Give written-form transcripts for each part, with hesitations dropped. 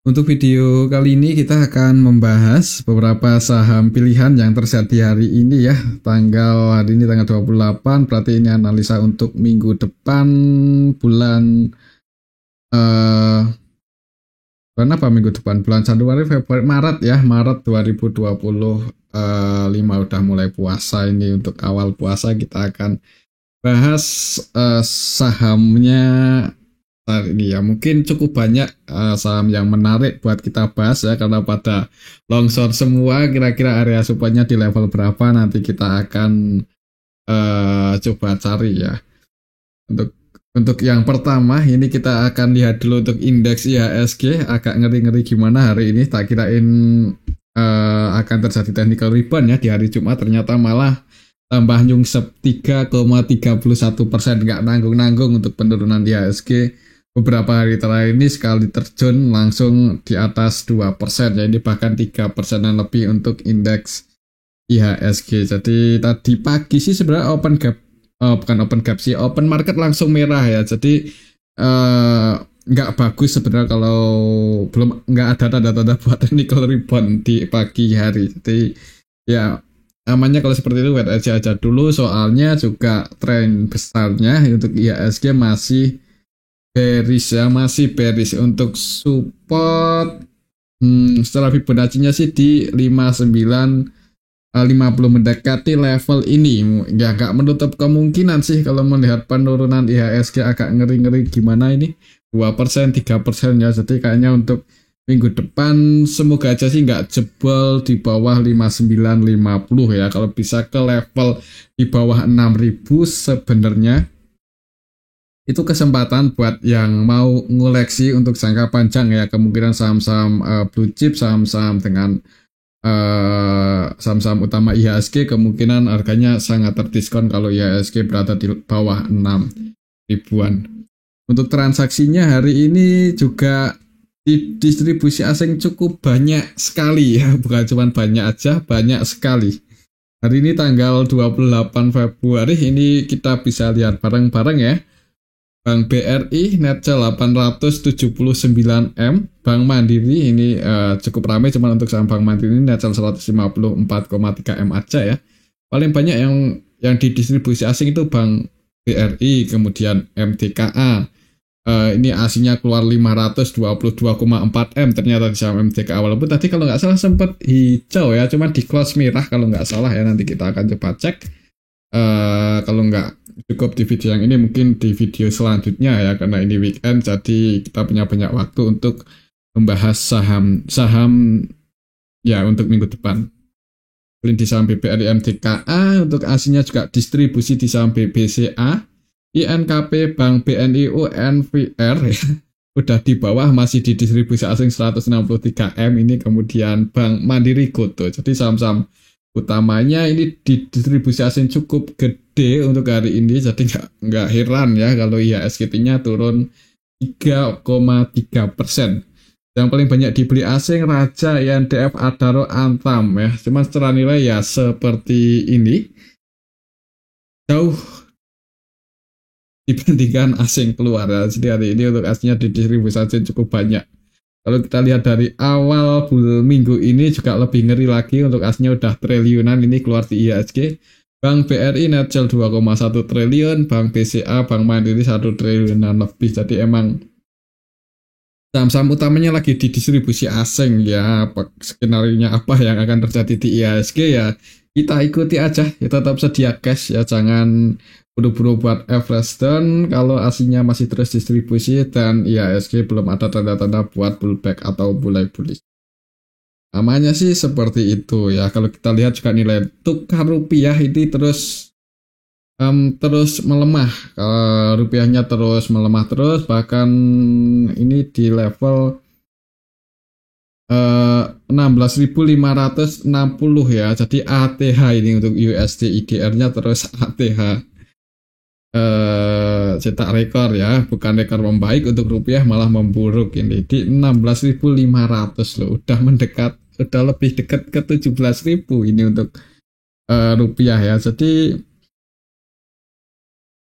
Untuk video kali ini kita akan membahas beberapa saham pilihan yang terjadi hari ini ya. Hari ini tanggal 28, berarti ini analisa untuk minggu depan bulan eh bulan apa minggu depan? Bulan Januari, Februari, Maret ya. Maret 2025 udah mulai puasa ini. Untuk awal puasa kita akan bahas sahamnya ini ya. Mungkin cukup banyak saham yang menarik buat kita bahas ya, karena pada longsor semua. Kira-kira area supportnya di level berapa nanti kita akan coba cari ya. Untuk yang pertama ini kita akan lihat dulu untuk indeks IHSG. Agak ngeri-ngeri gimana hari ini, tak kirain akan terjadi technical rebound ya di hari Jumat, ternyata malah tambah nyungsep 3,31%, nggak nanggung-nanggung untuk penurunan IHSG. Beberapa hari terakhir ini sekali terjun langsung di atas 2%, ya ini bahkan 3%-an lebih untuk indeks IHSG. Jadi tadi pagi sih sebenarnya open market langsung merah ya. Jadi nggak bagus sebenarnya kalau belum nggak ada tanda-tanda buat technical rebound di pagi hari. Jadi ya namanya kalau seperti itu wait aja dulu, soalnya juga tren besarnya untuk IHSG masih bearish ya, masih bearish. Untuk support setelah Fibonacci-nya sih di 5950 mendekati level ini. Ya nggak menutup kemungkinan sih kalau melihat penurunan IHSG agak ngeri-ngeri gimana ini 2%, 3% ya. Jadi kayaknya untuk minggu depan semoga aja sih nggak jebol di bawah 5950 ya. Kalau bisa ke level di bawah 6000 sebenarnya itu kesempatan buat yang mau ngoleksi untuk jangka panjang ya. Kemungkinan saham-saham blue chip, saham-saham dengan saham-saham utama IHSG kemungkinan harganya sangat terdiskon kalau IHSG berada di bawah 6 ribuan. Untuk transaksinya hari ini juga di distribusi asing cukup banyak sekali ya, bukan cuma banyak aja, banyak sekali. Hari ini tanggal 28 Februari ini kita bisa lihat bareng-bareng ya. Bank BRI net sell 879M, Bank Mandiri ini cukup ramai, cuman untuk saham Bank Mandiri ini net sell 154,3M aja ya. Paling banyak yang didistribusi asing itu Bank BRI, kemudian MTKA. Ini aslinya keluar 522,4M ternyata di saham MTKA, walaupun tadi kalau nggak salah sempat hijau ya, cuma di close merah kalau nggak salah ya. Nanti kita akan coba cek. Kalau nggak cukup di video yang ini, mungkin di video selanjutnya ya, karena ini weekend jadi kita punya banyak waktu untuk membahas saham ya untuk minggu depan. Di saham BBRI MTKA, untuk aslinya juga distribusi di saham BBCA, INKP, Bank BNI, UNVR ya. Udah di bawah, masih di distribusi asing 163M ini, kemudian Bank Mandiri Goto. Jadi saham-saham utamanya ini di distribusi asing cukup gede untuk hari ini, jadi nggak heran ya kalau IHSG-nya turun 3,3%. Yang paling banyak dibeli asing Raja, INDF, Adaro, Antam ya. Cuman secara nilai ya seperti ini, jauh dibandingkan asing keluar ya. Jadi hari ini untuk asingnya di distribusi asing cukup banyak. Kalau kita lihat dari awal minggu ini juga lebih ngeri lagi, untuk aslinya udah triliunan ini keluar di IHSG. Bank BRI net sell 2,1 triliun, Bank BCA, Bank Mandiri 1 triliunan lebih. Jadi emang saham-saham utamanya lagi di distribusi asing ya. Skenario-nya apa yang akan terjadi di IHSG ya kita ikuti aja ya, tetap sedia cash ya, jangan buru-buru buat average down kalau aslinya masih terus distribusi dan IHSG belum ada tanda-tanda buat pullback atau mulai bullish. Namanya sih seperti itu ya. Kalau kita lihat juga nilai tukar rupiah ini terus melemah. Rupiahnya terus melemah terus, bahkan ini di level 16.560 ya. Jadi ATH ini untuk USD IDR-nya terus ATH cetak rekor ya, bukan rekor membaik untuk rupiah, malah memburuk ini di 16.500 loh. Udah lebih dekat ke 17.000 ini untuk rupiah ya. Jadi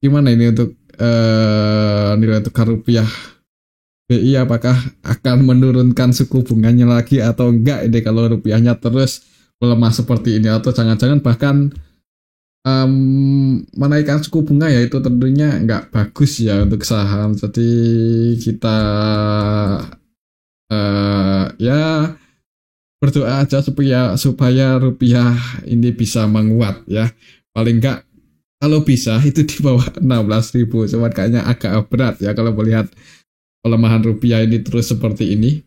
gimana ini untuk nilai tukar rupiah BI apakah akan menurunkan suku bunganya lagi atau enggak ini kalau rupiahnya terus melemah seperti ini, atau jangan-jangan bahkan menaikkan suku bunga, ya itu tentunya nggak bagus ya untuk saham. Jadi kita ya berdoa aja supaya rupiah ini bisa menguat ya. Paling nggak kalau bisa itu di bawah 16.000. Cuman kayaknya agak berat ya kalau melihat pelemahan rupiah ini terus seperti ini.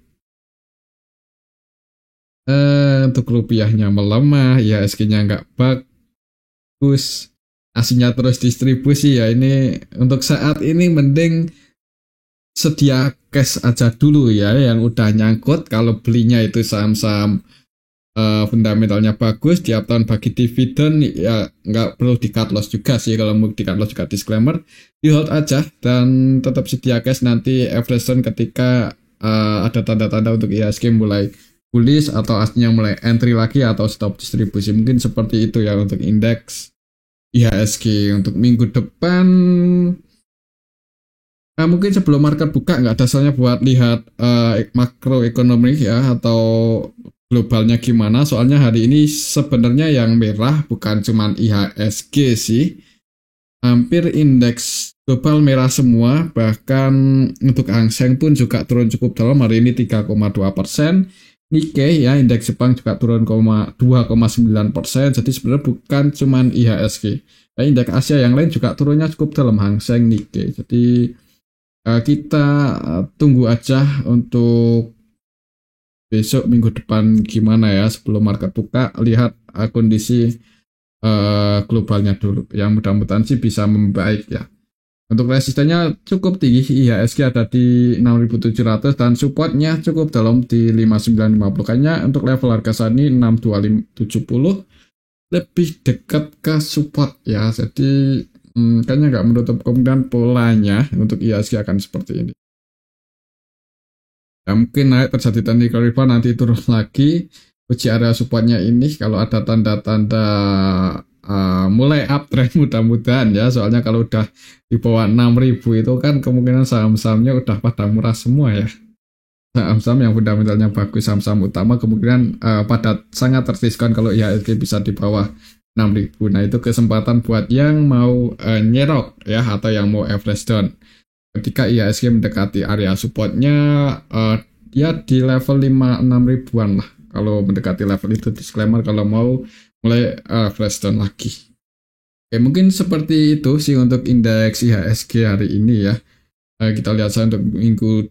Untuk rupiahnya melemah, ya IHSG-nya nggak bagus, aslinya terus distribusi ya. Ini untuk saat ini mending sedia cash aja dulu ya, yang udah nyangkut. Kalau belinya itu saham-saham fundamentalnya bagus, tiap tahun bagi dividen, ya nggak perlu di cut loss juga sih. Kalau mau di cut loss juga disclaimer, di hold aja dan tetap sedia cash. Nanti average return ketika ada tanda-tanda untuk IHSG mulai bullish atau aslinya mulai entry lagi atau stop distribusi. Mungkin seperti itu ya untuk indeks IHSG untuk minggu depan. Nah, mungkin sebelum market buka nggak ada salahnya buat lihat makroekonomi ya atau globalnya gimana. Soalnya hari ini sebenarnya yang merah bukan cuman IHSG sih. Hampir indeks global merah semua. Bahkan untuk Hang Seng pun juga turun cukup dalam hari ini 3,2%. Nikkei ya, indeks Jepang juga turun 2,9%. Jadi sebenarnya bukan cuman IHSG. Ya, indeks Asia yang lain juga turunnya cukup dalam, Hang Seng, Nikkei. Jadi kita tunggu aja untuk besok minggu depan gimana ya. Sebelum market buka, lihat kondisi globalnya dulu. Yang mudah-mudahan sih bisa membaik ya. Untuk resistennya cukup tinggi, IHSG ada di 6.700 dan supportnya cukup dalam di 5.950. Kayaknya untuk level harga saat ini 6.2570 lebih dekat ke support ya. Jadi kayaknya nggak menutup kemungkinan polanya untuk IHSG akan seperti ini. Ya, mungkin naik terjadi technical rebound, nanti turun lagi. Uji area supportnya ini kalau ada tanda-tanda mulai uptrend mudah-mudahan ya. Soalnya kalau udah di bawah 6.000 itu kan kemungkinan saham-sahamnya udah pada murah semua ya. Saham-saham yang fundamentalnya bagus, saham-saham utama kemungkinan pada sangat terdiskon kalau IHSG bisa di bawah 6.000. Nah itu kesempatan buat yang mau nyerok ya, atau yang mau average down. Ketika IHSG mendekati area supportnya ya di level 5-6 ribuan lah. Kalau mendekati level itu, disclaimer kalau mau mulai flash down lagi. Oke, mungkin seperti itu sih untuk indeks IHSG hari ini ya. Kita lihat saja untuk minggu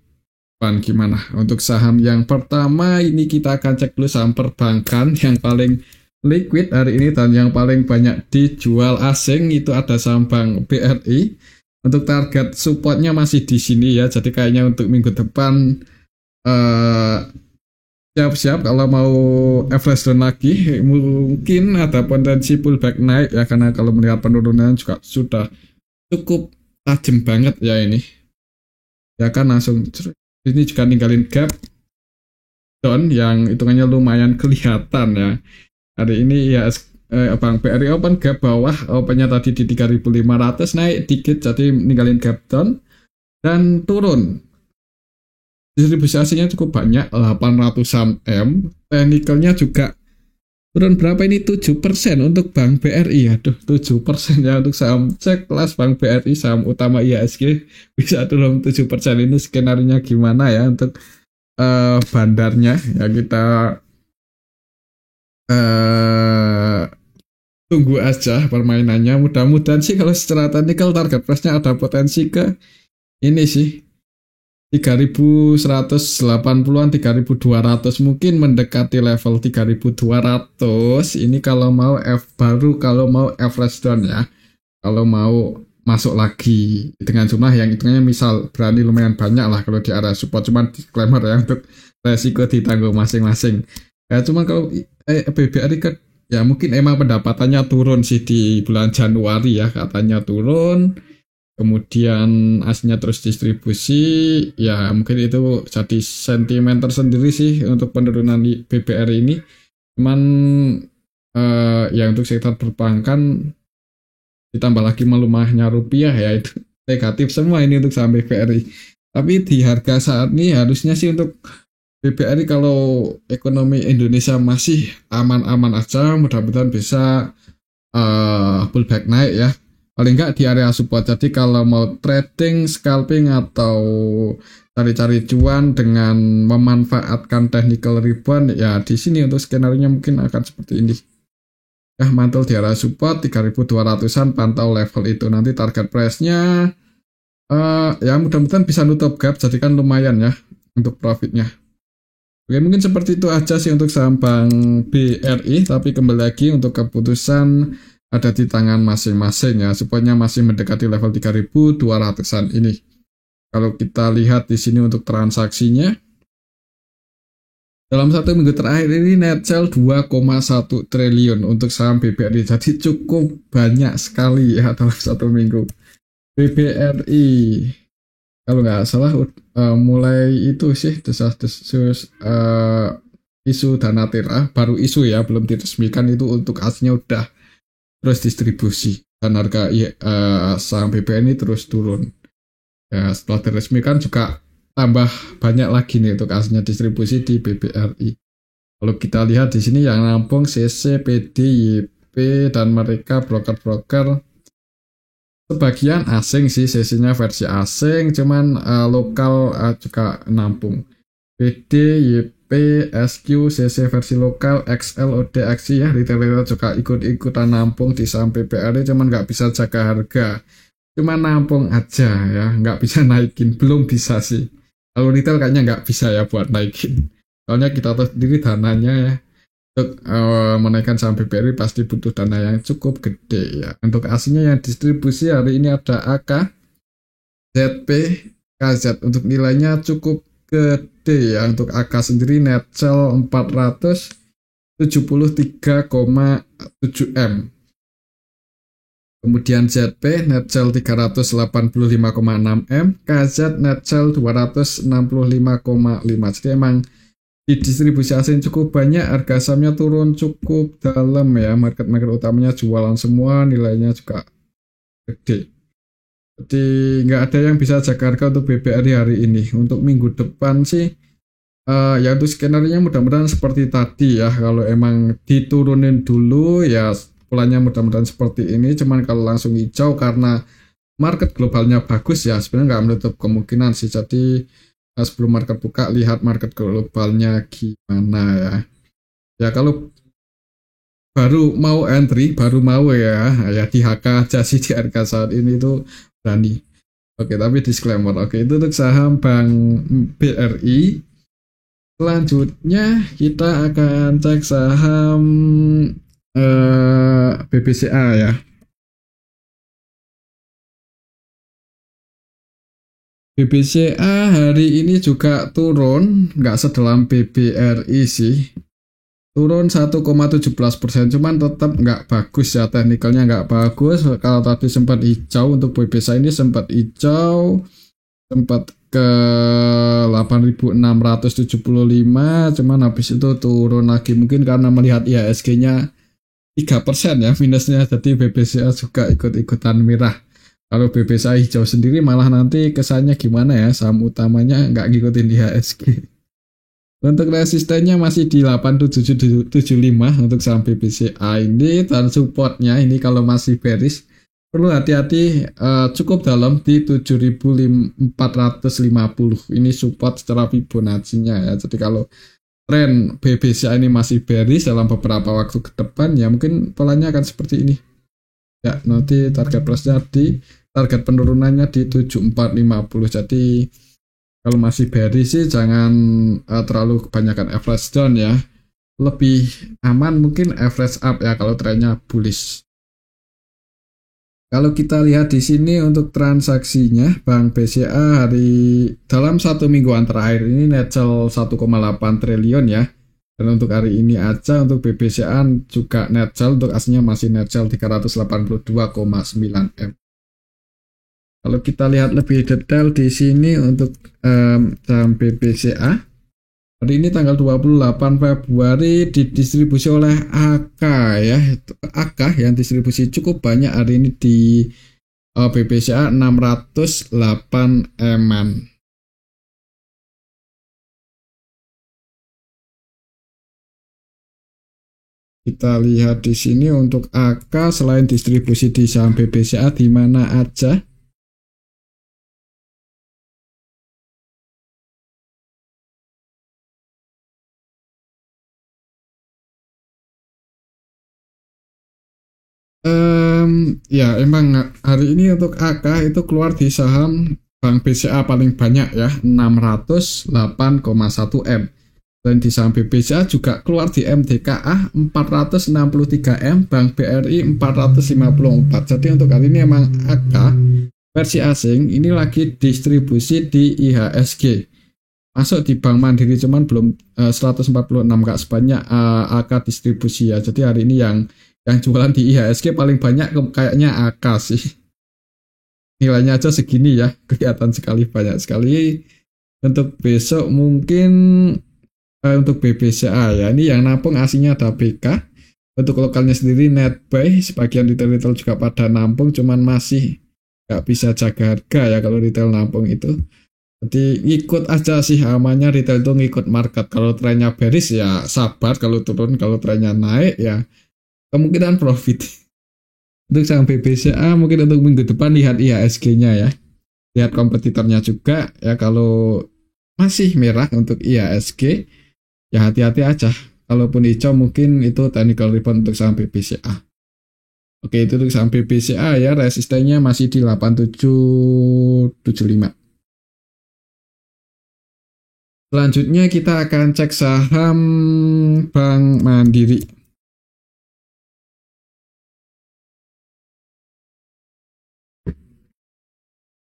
depan gimana. Untuk saham yang pertama ini kita akan cek dulu saham perbankan yang paling liquid hari ini dan yang paling banyak dijual asing. Itu ada saham Bank BRI. Untuk target supportnya masih di sini ya. Jadi kayaknya untuk minggu depan siap-siap kalau mau average down lagi, mungkin ada potensi pullback naik ya, karena kalau melihat penurunan juga sudah cukup tajam banget ya ini ya kan. Langsung ini juga ninggalin gap down yang hitungannya lumayan kelihatan ya. Hari ini ya Bank BRI open gap bawah, opennya tadi di 3.500, naik dikit jadi ninggalin gap down dan turun. Distribusi aslinya cukup banyak, 800-an M. Technicalnya juga turun berapa ini? 7% untuk Bank BRI. Aduh, 7% ya untuk saham sekelas Bank BRI, saham utama IHSG bisa turun 7%. Ini skenario gimana ya untuk bandarnya ya, kita tunggu aja permainannya. Mudah-mudahan sih kalau secara technical target price-nya ada potensi ke ini sih 3.180-an, 3.200, mungkin mendekati level 3.200. Ini kalau mau kalau mau average down ya. Kalau mau masuk lagi dengan jumlah yang hitungannya misal berani lumayan banyak lah kalau di area support. Cuman disclaimer ya, untuk resiko ditanggung masing-masing. Ya cuman kalau BBRI kan ya mungkin emang pendapatannya turun sih di bulan Januari ya, katanya turun. Kemudian aslinya terus distribusi, ya mungkin itu jadi sentimen tersendiri sih untuk penurunan di BBRI ini. Cuman ya untuk sektor perbankan ditambah lagi melemahnya rupiah ya, itu negatif semua ini untuk saham BBRI. Tapi di harga saat ini harusnya sih untuk BBRI kalau ekonomi Indonesia masih aman-aman aja, mudah-mudahan bisa pullback naik ya. Paling nggak di area support. Jadi kalau mau trading, scalping atau cari-cari cuan dengan memanfaatkan technical rebound ya di sini untuk skenario mungkin akan seperti ini. Ya mantul di area support 3.200-an, pantau level itu. Nanti target price-nya ya mudah-mudahan bisa nutup gap, jadi kan lumayan ya untuk profitnya. Oke, mungkin seperti itu aja sih untuk saham Bank BRI, tapi kembali lagi untuk keputusan ada di tangan masing-masing ya. Supportnya masih mendekati level 3.200-an ini. Kalau kita lihat di sini untuk transaksinya, dalam 1 minggu terakhir ini net sell 2,1 triliun untuk saham BBRI. Jadi cukup banyak sekali ya dalam 1 minggu. BBRI kalau nggak salah mulai itu sih desas-desus isu Dana Tira, baru isu ya, belum diresmikan itu untuk aslinya udah terus distribusi dan harga saham BBRI ini terus turun. Ya, setelah diresmikan juga tambah banyak lagi nih untuk aslinya distribusi di BBRI. Kalau kita lihat di sini yang nampung CC, PD, YP dan mereka broker-broker sebagian asing sih, sesinya versi asing, cuman lokal juga nampung. PD, YP, SQ, CC versi lokal, XL, OD, XI ya, retail juga ikut-ikutan nampung di saham BBRI, cuman nggak bisa jaga harga. Cuma nampung aja ya, nggak bisa naikin, belum bisa sih. Kalau retail kayaknya nggak bisa ya buat naikin. Soalnya kita tahu sendiri dananya ya, untuk menaikkan saham BBRI pasti butuh dana yang cukup gede ya. Untuk aslinya yang distribusi hari ini ada AK, ZP, KZ. Untuk nilainya cukup gede ya. Untuk AK sendiri net sell 473,7 M. Kemudian ZP net sell 385,6 M, KZ net sell 265,5. Jadi emang di distribusi asing cukup banyak, harga sahamnya turun cukup dalam ya, market-market utamanya jualan semua, nilainya juga gede. Jadi nggak ada yang bisa jaga harga untuk BBRI hari ini. Untuk minggu depan sih ya untuk skenario mudah-mudahan seperti tadi ya, kalau emang diturunin dulu ya polanya mudah-mudahan seperti ini. Cuman kalau langsung hijau karena market globalnya bagus ya, sebenarnya nggak menutup kemungkinan sih. Jadi sebelum market buka lihat market globalnya gimana ya. Ya kalau baru mau entry, baru mau ya di HK aja sih di harga saat ini tuh berani. Oke, tapi disclaimer. Oke, itu untuk saham Bank BRI. Selanjutnya kita akan cek saham BBCA ya. BBCA hari ini juga turun, nggak sedalam BBRI sih. Turun 1,17%, cuman tetap nggak bagus ya, teknikalnya nggak bagus. Kalau tadi sempat hijau untuk BBCA ini sempat hijau, sempat ke 8.675, cuman habis itu turun lagi. Mungkin karena melihat IHSG-nya 3% ya minusnya, jadi BBCA juga ikut-ikutan merah. Kalau BBCA hijau sendiri malah nanti kesannya gimana ya, saham utamanya nggak ngikutin IHSG. Untuk resistennya masih di 8775 untuk saham BBCA ini, dan supportnya ini kalau masih bearish perlu hati-hati, cukup dalam di 7450. Ini support secara Fibonacci-nya ya. Jadi kalau tren BBCA ini masih bearish dalam beberapa waktu ke depan ya mungkin polanya akan seperti ini ya. Nanti target price-nya di target penurunannya di 7450. Jadi kalau masih bearish sih jangan terlalu kebanyakan average down ya, lebih aman mungkin average up ya kalau trennya bullish. Kalau kita lihat di sini untuk transaksinya, Bank BCA hari dalam 1 mingguan terakhir ini net sell 1,8 triliun ya. Dan untuk hari ini aja untuk BBCA juga net sell, untuk aslinya masih net sell 382,9 M. Kalau kita lihat lebih detail di sini untuk saham BBCA, hari ini tanggal 28 Februari didistribusi oleh AK ya. AK yang distribusi cukup banyak hari ini di BBCA 608 M. Kita lihat di sini untuk AK selain distribusi di saham BBCA di mana aja? Ya emang hari ini untuk AK itu keluar di saham Bank BCA paling banyak ya 608,1 M. Dan di saham BBCA juga keluar di MDKA 463 M, Bank BRI 454. Jadi untuk hari ini emang AK versi asing ini lagi distribusi di IHSG. Masuk di Bank Mandiri cuman belum 146, gak sebanyak AK distribusi ya. Jadi hari ini yang jualan di IHSG paling banyak kayaknya AK sih. Nilainya aja segini ya, kelihatan sekali banyak sekali. Untuk besok mungkin untuk BBCA ya, ini yang nampung aslinya ada BK. Untuk lokalnya sendiri Netbuy, sebagian retail juga pada nampung, cuman masih gak bisa jaga harga ya kalau retail nampung itu. Jadi ikut aja sih amannya, retail itu ngikut market. Kalau trennya bearish ya sabar, kalau turun, kalau trennya naik ya kemungkinan profit. Untuk saham BBCA mungkin untuk minggu depan lihat IHSG-nya ya. Lihat kompetitornya juga ya, kalau masih merah untuk IHSG ya hati-hati aja. Kalaupun hijau mungkin itu technical rebound untuk saham BBCA. Oke, itu untuk saham BBCA ya, resistennya masih di 8775. Selanjutnya kita akan cek saham Bank Mandiri.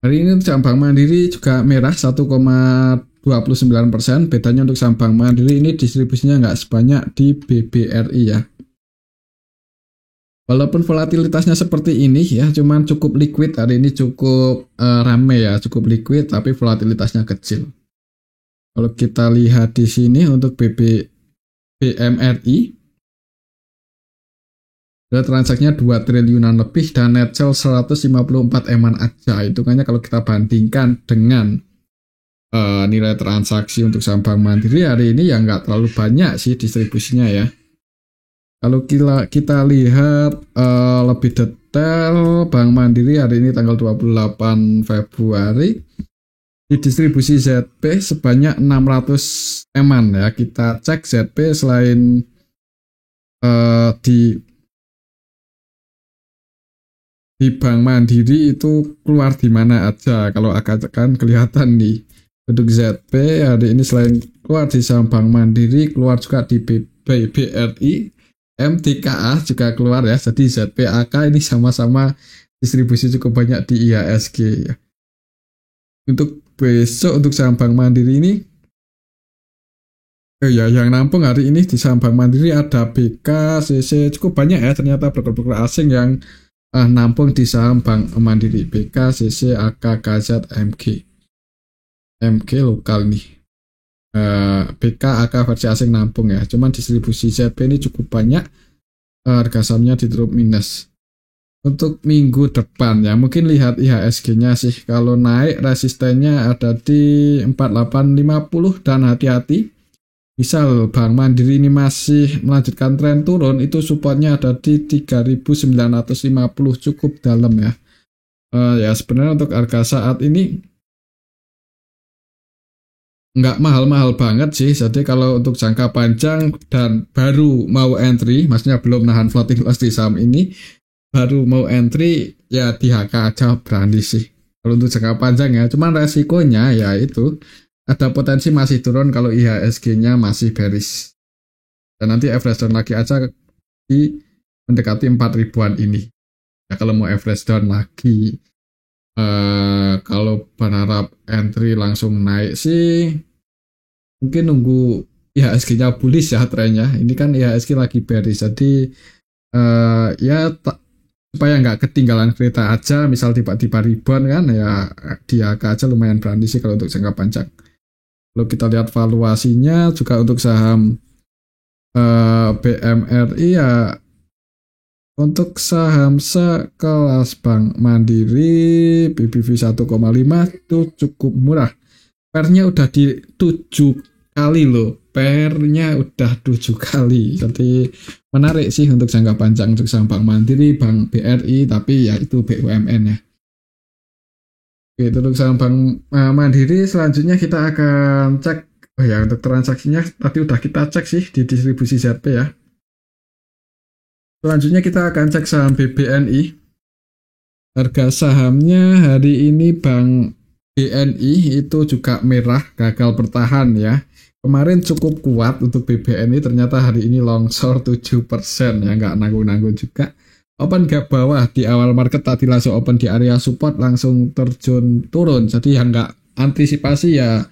Hari ini saham Bank Mandiri juga merah 1,29%. Bedanya untuk saham Bank Mandiri ini distribusinya nggak sebanyak di BBRI ya. Walaupun volatilitasnya seperti ini ya, cuman cukup liquid hari ini, cukup rame ya, cukup liquid tapi volatilitasnya kecil. Kalau kita lihat di sini untuk BMRI ada transaksinya 2 triliunan lebih dan net sell 154 eman aja. Itu kayaknya kalau kita bandingkan dengan nilai transaksi untuk saham Bank Mandiri hari ini ya nggak terlalu banyak sih distribusinya ya. Kalau kita lihat lebih detail, Bank Mandiri hari ini tanggal 28 Februari didistribusi ZP sebanyak 600 eman ya. Kita cek ZP selain di Bank Mandiri itu keluar di mana aja. Kalau akan kelihatan nih untuk ZP hari ini selain keluar di saham Bank Mandiri, keluar juga di BRI, MDKA juga keluar ya. Jadi ZP AK ini sama-sama distribusi cukup banyak di IHSG ya. Untuk besok untuk saham Bank Mandiri ini yang nampung hari ini di saham Bank Mandiri ada BK, CC, cukup banyak ya ternyata broker-broker asing yang nampung di saham Bank Mandiri. BK, CC, AK, KZ, MG lokal nih. BK, AK versi asing nampung ya. Cuman distribusi ZP ini cukup banyak. Harga sahamnya di drop minus. Untuk minggu depan ya, mungkin lihat IHSG-nya sih. Kalau naik resistennya ada di 4850 dan hati-hati. Misal Bank Mandiri ini masih melanjutkan tren turun, itu supportnya ada di 3950, cukup dalam ya. Ya sebenarnya untuk harga saat ini nggak mahal-mahal banget sih. Jadi kalau untuk jangka panjang dan baru mau entry, maksudnya belum nahan floating loss di saham ini, baru mau entry ya di HK aja berani sih. Kalau untuk jangka panjang ya, cuman resikonya ya itu ada potensi masih turun kalau IHSG-nya masih bearish. Dan nanti average down lagi aja di mendekati 4.000-an ini. Ya kalau mau average down lagi. Kalau berharap entry langsung naik sih, mungkin nunggu IHSG-nya bullish ya trennya. Ini kan IHSG lagi bearish. Jadi supaya nggak ketinggalan kereta aja, misal tiba-tiba rebound kan ya, dia aja lumayan berani sih kalau untuk jangka panjang. Kalau kita lihat valuasinya juga untuk saham BMRI ya, untuk saham sekelas Bank Mandiri BBV 1,5 itu cukup murah. Pernya udah di 7 kali loh. pairnya udah 7 kali. Jadi menarik sih untuk jangka panjang untuk saham Bank Mandiri, Bank BRI, tapi ya itu BUMN ya. Oke, itu untuk saham Bank Mandiri. Selanjutnya kita akan cek, oh ya, untuk transaksinya tadi udah kita cek sih di distribusi ZP ya. Selanjutnya kita akan cek saham BBNI. Harga sahamnya hari ini Bank BNI itu juga merah, gagal bertahan ya. Kemarin cukup kuat untuk BBNI, ternyata hari ini longsor 7% ya, nggak nanggung-nanggung juga. Open gap bawah di awal market tadi langsung open di area support, langsung terjun turun. Jadi yang nggak antisipasi ya,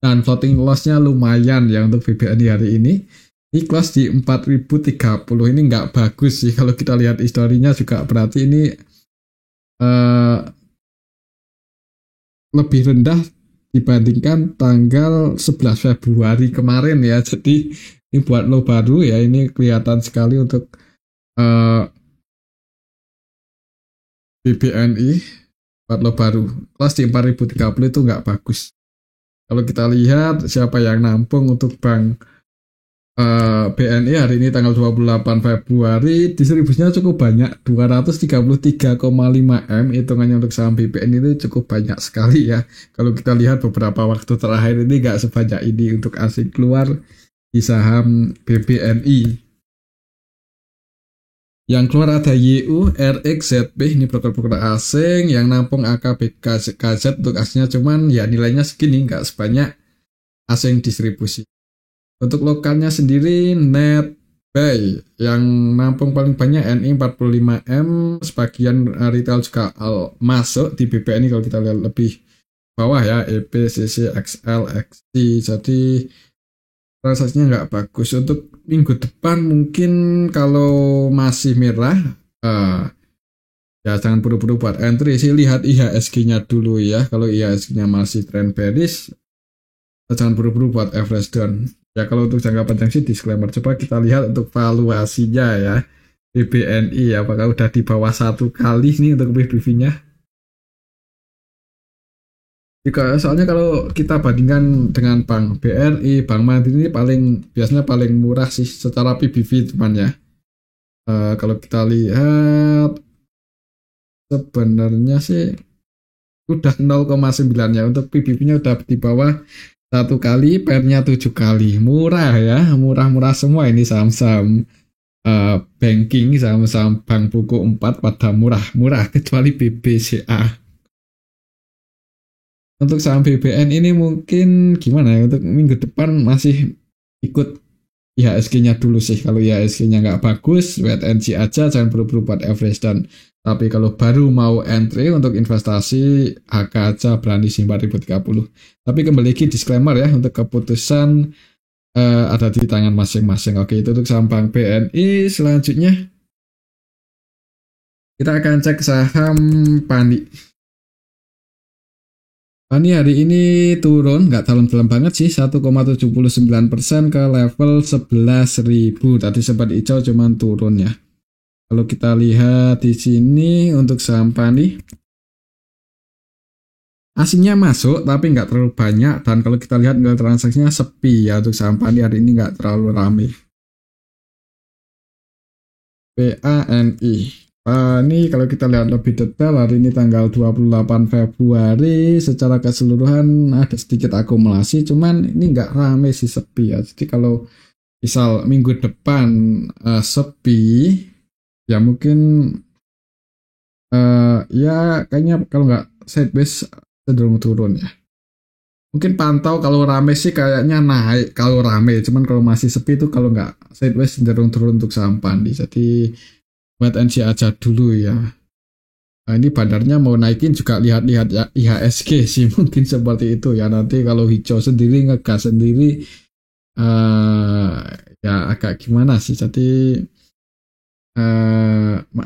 dan floating loss-nya lumayan ya untuk BBNI hari ini. Ini close di 4030, ini nggak bagus sih. Kalau kita lihat historinya juga berarti ini lebih rendah dibandingkan tanggal 11 Februari kemarin ya. Jadi ini buat low baru ya, ini kelihatan sekali untuk BBNI buat low baru. Kelas di 4030 itu nggak bagus. Kalau kita lihat siapa yang nampung untuk Bank BNI hari ini tanggal 28 Februari, distribusinya cukup banyak, 233,5 M. Hitungannya untuk saham BBNI itu cukup banyak sekali ya. Kalau kita lihat beberapa waktu terakhir ini nggak sebanyak ini untuk asing keluar di saham BBNI. Yang keluar ada YU, RX, ZB, ini broker-broker asing. Yang nampung AKB, KZ untuk aslinya, cuman ya nilainya segini, nggak sebanyak asing distribusi. Untuk lokalnya sendiri, NetBuy yang nampung paling banyak NI 45M, sebagian retail juga masuk di BBNI kalau kita lihat lebih bawah ya, EP, CC, XL, XT. Jadi transaksinya nggak bagus. Untuk minggu depan mungkin kalau masih merah, ya jangan buru-buru buat entry sih, lihat IHSG-nya dulu ya. Kalau IHSG-nya masih trend bearish, jangan buru-buru buat average down. Ya kalau untuk jangka panjang sih disclaimer. Coba kita lihat untuk valuasinya ya, BBNI apakah udah di bawah 1 kali nih untuk PBV-nya. Jika soalnya kalau kita bandingkan dengan Bank BRI, Bank Mandiri ini biasanya paling murah sih secara PBV teman ya. Kalau kita lihat sebenarnya sih udah 0,9 ya, untuk PBV-nya udah di bawah 1 kali, pairnya 7 kali. Murah ya, murah-murah semua ini saham-saham banking, saham-saham bank buku 4 pada murah-murah kecuali BBCA. Untuk saham BBN ini mungkin gimana ya, untuk minggu depan masih ikut IHSG-nya dulu sih. Kalau IHSG-nya nggak bagus, wait and see aja, jangan buru-buru buat average dan. Tapi kalau baru mau entry untuk investasi, HK aja berani sih 4030. Tapi kembali lagi disclaimer ya, untuk keputusan ada di tangan masing-masing. Oke, itu untuk saham Bank BNI. Selanjutnya kita akan cek saham PANI. PANI hari ini turun, nggak dalam-dalam banget sih, 1,79% ke level 11.000. Tadi sempat hijau, cuman turun ya. Kalau kita lihat di sini untuk saham PANI, asingnya masuk tapi nggak terlalu banyak, dan kalau kita lihat nilai transaksinya sepi ya untuk saham PANI hari ini, nggak terlalu ramai. PANI. PANI kalau kita lihat lebih detail hari ini tanggal 28 Februari secara keseluruhan ada sedikit akumulasi, cuman ini nggak ramai sih, sepi ya. Jadi kalau misal minggu depan sepi, ya mungkin ya kayaknya kalau nggak sideways cenderung turun ya. Mungkin pantau, kalau rame sih kayaknya naik kalau rame, cuman kalau masih sepi itu kalau nggak sideways cenderung turun untuk saham PANI. Jadi wait and see aja dulu ya. Nah, ini bandarnya mau naikin juga lihat-lihat ya IHSG sih, mungkin seperti itu ya. Nanti kalau hijau sendiri, ngegas sendiri, ya agak gimana sih. Jadi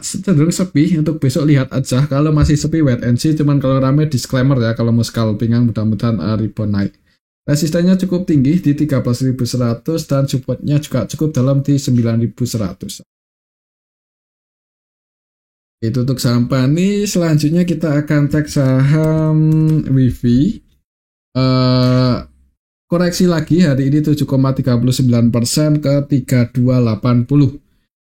cenderung sepi untuk besok, lihat aja. Kalau masih sepi wait and see, cuman kalau rame disclaimer ya, kalau mau scalpingan mudah-mudahan rebound naik. Resistennya cukup tinggi di 13.100 dan supportnya juga cukup dalam di 9.100. Itu untuk saham PANI. Selanjutnya kita akan cek saham WIFI. koreksi lagi hari ini 7,39% ke 3280.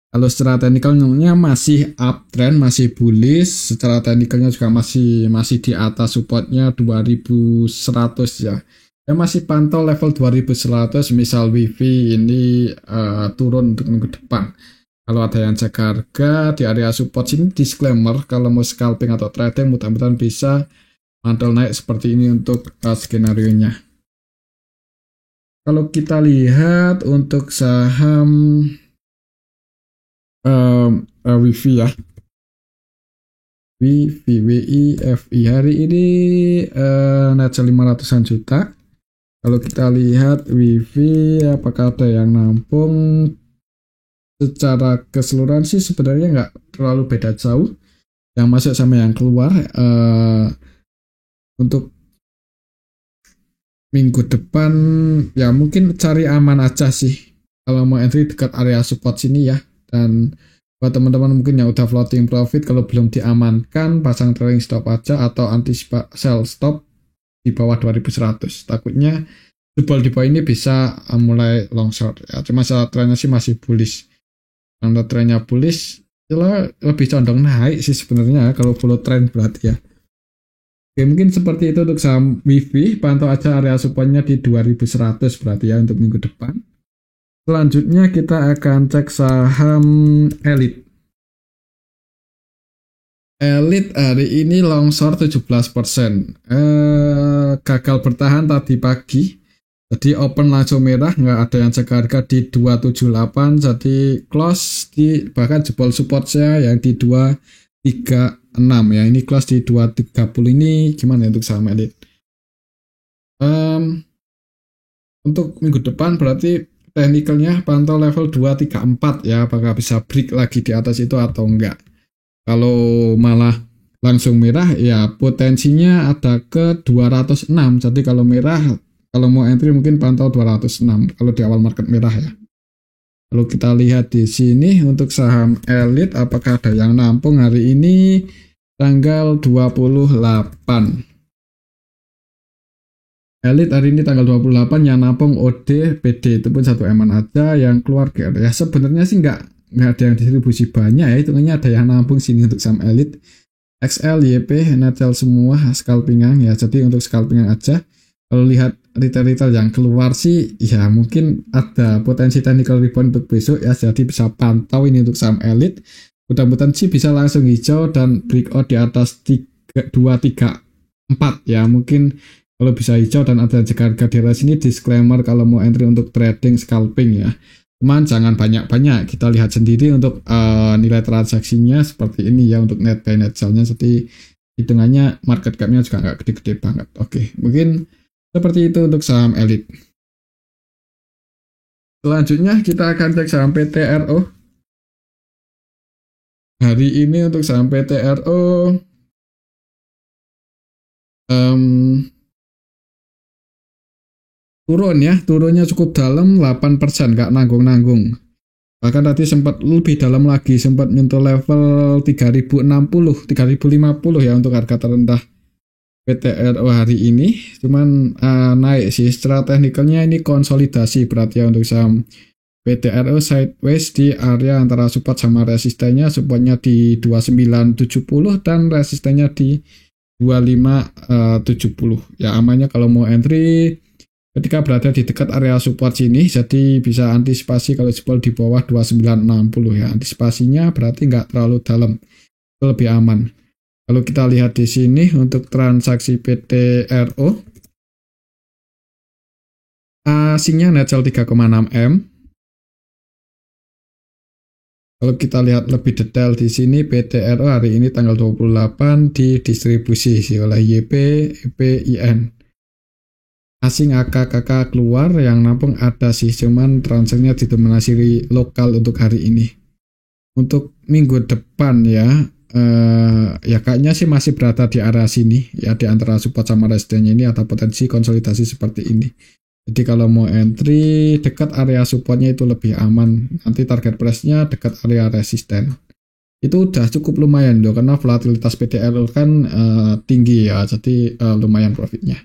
Kalau secara teknikalnya masih uptrend, masih bullish. Secara teknikalnya juga masih di atas supportnya 2100 ya. Ya masih pantau level 2100, misal wifi ini turun untuk minggu depan. Kalau ada yang jaga harga di area support sini, disclaimer kalau mau scalping atau trading mudah-mudahan bisa mantul naik seperti ini untuk skenario nya. Kalau kita lihat untuk saham wifi ya, wifi WIFI hari ini net 500-an juta. Kalau kita lihat wifi apakah ada yang nampung, secara keseluruhan sih sebenarnya nggak terlalu beda jauh yang masuk sama yang keluar. Untuk minggu depan ya mungkin cari aman aja sih kalau mau entry dekat area support sini ya. Dan buat teman-teman mungkin yang udah floating profit, kalau belum diamankan pasang trailing stop aja atau sell stop di bawah 2100. Takutnya jebol di bawah ini bisa mulai long short ya. Cuma secara trennya sih masih bullish. Kalau trennya bullish lebih condong naik sih sebenarnya kalau follow trend berarti ya. Oke, mungkin seperti itu untuk saham wifi. Pantau aja area supportnya di 2100 berarti ya untuk minggu depan. Selanjutnya kita akan cek saham Elite. Elite hari ini long short 17%. Gagal bertahan tadi pagi. Jadi open langsung merah, nggak ada yang jaga harga di 278. Jadi close di bahkan jebol supportnya yang di 236 ya. Ini close di 230. Ini gimana untuk saham Elite? Untuk minggu depan berarti teknikalnya pantau level 234 ya, apakah bisa break lagi di atas itu atau enggak. Kalau malah langsung merah ya potensinya ada ke 206. Jadi kalau merah, kalau mau entry mungkin pantau 206 kalau di awal market merah ya. Kalau kita lihat di sini untuk saham Elite apakah ada yang nampung hari ini tanggal 28. Elite hari ini tanggal 28 yang nampung OD, PD itu pun satu eman aja, yang keluar GR ya sebenarnya sih nggak ada yang distribusi banyak ya, hitungannya ada yang nampung sini untuk saham Elite. XL, YP, Netel semua scalpingan ya, jadi untuk scalpingan aja. Kalau lihat retail-retail yang keluar sih ya mungkin ada potensi technical rebound untuk besok ya, jadi bisa pantau ini untuk saham Elite. Mudah-mudahan sih bisa langsung hijau dan breakout di atas 234 ya, mungkin kalau bisa hijau dan ada jaga harga di atas ini. Disclaimer kalau mau entry untuk trading scalping ya, cuman jangan banyak-banyak, kita lihat sendiri untuk nilai transaksinya seperti ini ya untuk net buy net sell-nya, jadi hitungannya market cap-nya juga nggak gede-gede banget. Oke, mungkin seperti itu untuk saham Elite. Selanjutnya kita akan cek saham PTRO. Hari ini untuk saham PTRO turun ya, turunnya cukup dalam 8%, nggak nanggung-nanggung. Bahkan tadi sempat lebih dalam lagi, sempat menyentuh level 3060, 3050 ya untuk harga terendah PTRO hari ini. Cuman naik sih, secara teknikalnya ini konsolidasi berarti ya untuk saham PTRO sideways di area antara support sama resistennya. Supportnya di 2970 dan resistennya di 2570 ya. Amannya kalau mau entry ketika berada di dekat area support sini, jadi bisa antisipasi kalau jebol di bawah 2960 ya. Antisipasinya berarti nggak terlalu dalam, itu lebih aman. Kalau kita lihat di sini untuk transaksi PTRO, asingnya net sell 3,6 M. Kalau kita lihat lebih detail di sini, PTRO hari ini tanggal 28 didistribusi oleh YP, EP, IN. Asing AKKK keluar, yang nampung ada sih, cuman transaksinya didominasi lokal untuk hari ini. Untuk minggu depan ya, ya kayaknya sih masih berada di area sini ya, di antara support sama resistennya ini ada potensi konsolidasi seperti ini. Jadi kalau mau entry dekat area supportnya itu lebih aman. Nanti target price-nya dekat area resisten. Itu udah cukup lumayan loh, karena volatilitas PTRO kan tinggi ya, jadi lumayan profitnya.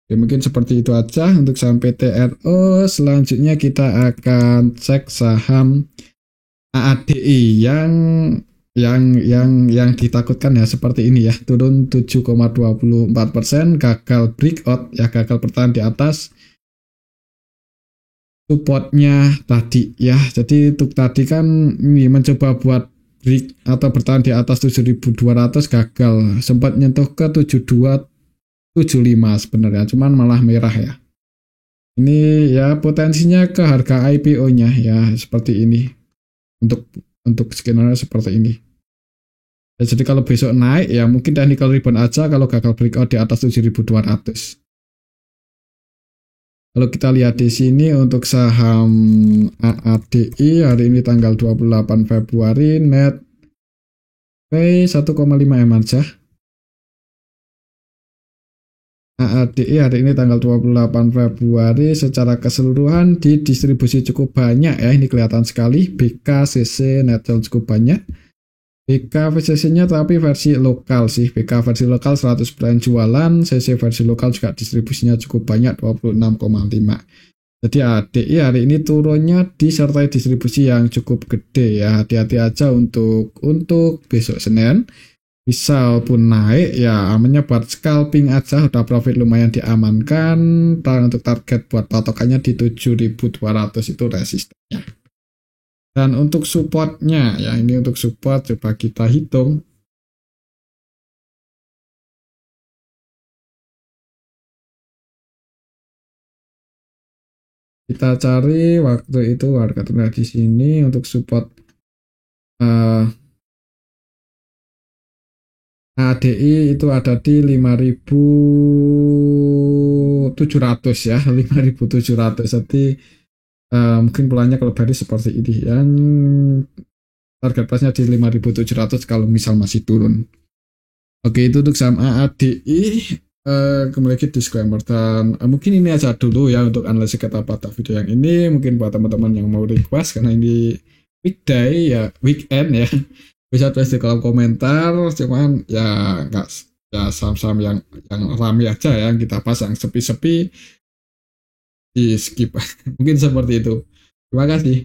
Oke, mungkin seperti itu aja untuk saham PTRO. Selanjutnya kita akan cek saham AADI yang ditakutkan ya seperti ini ya, turun 7,24%, gagal breakout ya, gagal bertahan di atas supportnya tadi ya. Jadi untuk tadi kan ini mencoba buat break atau bertahan di atas 7.200, gagal, sempat nyentuh ke 7275 sebenarnya, cuman malah merah ya. Ini ya potensinya ke harga IPO-nya ya seperti ini, untuk skenario seperti ini. Ya, jadi kalau besok naik ya mungkin technical rebound aja kalau gagal breakout di atas 7.200. Kalau kita lihat di sini untuk saham AADI hari ini tanggal 28 Februari net pay 1,5 M aja. AADI hari ini tanggal 28 Februari secara keseluruhan didistribusi cukup banyak ya, ini kelihatan sekali. BK, CC, net sell cukup banyak. BK VCC-nya tapi versi lokal sih. BK versi lokal 100% jualan, CC versi lokal juga distribusinya cukup banyak 26,5. Jadi ADI hari ini turunnya disertai distribusi yang cukup gede ya. Hati-hati aja untuk besok Senin. Bisa pun naik ya, amannya buat scalping aja, udah profit lumayan diamankan. Dan untuk target buat patokannya di 7.200 itu resistennya. Dan untuk supportnya ya, ini untuk support coba kita hitung. Kita cari waktu itu harga tengah di sini untuk support ADI itu ada di 5.700 ya, 5.700. Jadi mungkin polanya kalau bari seperti ini yang target price-nya di 5.700 kalau misal masih turun. Oke, itu untuk saham AADI. Kembali lagi disclaimer dan mungkin ini aja dulu ya untuk analisis kata pada video yang ini. Mungkin buat teman-teman yang mau request karena ini weekday ya, weekend ya, bisa tulis di kolom komentar. Cuman ya nggak, ya saham-saham yang rame aja ya, yang kita pasang sepi-sepi di skip. Mungkin seperti itu. Terima kasih.